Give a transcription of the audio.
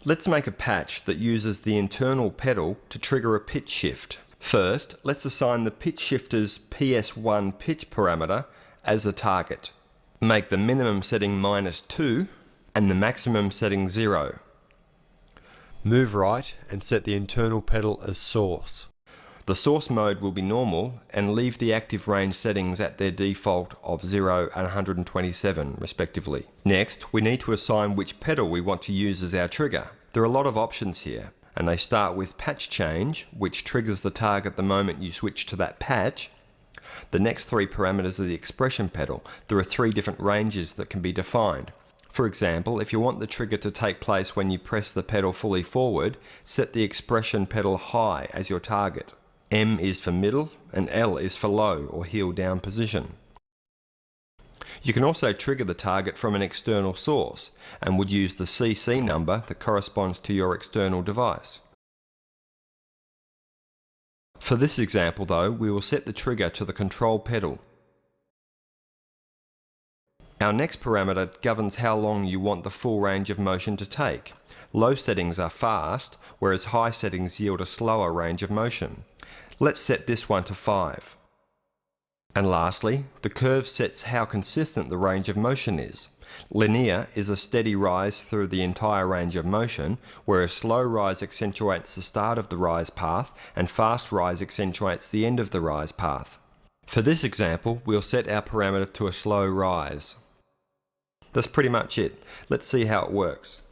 Let's make a patch that uses the internal pedal to trigger a pitch shift. First, let's assign the pitch shifter's PS1 pitch parameter as a target. Make the minimum setting -2 and the maximum setting 0. Move right and set the internal pedal as source. The source mode will be normal and leave the active range settings at their default of 0 and 127 respectively. Next, we need to assign which pedal we want to use as our trigger. There are a lot of options here, and they start with patch change, which triggers the target the moment you switch to that patch. The next three parameters are the expression pedal. There are 3 different ranges that can be defined. For example, if you want the trigger to take place when you press the pedal fully forward, set the expression pedal high as your target. M is for middle and L is for low or heel down position. You can also trigger the target from an external source and would use the CC number that corresponds to your external device. For this example though, we will set the trigger to the control pedal. Our next parameter governs how long you want the full range of motion to take. Low settings are fast, whereas high settings yield a slower range of motion. Let's set this one to 5. And lastly, the curve sets how consistent the range of motion is. Linear is a steady rise through the entire range of motion, whereas slow rise accentuates the start of the rise path and fast rise accentuates the end of the rise path. For this example, we'll set our parameter to a slow rise. That's pretty much it. Let's see how it works.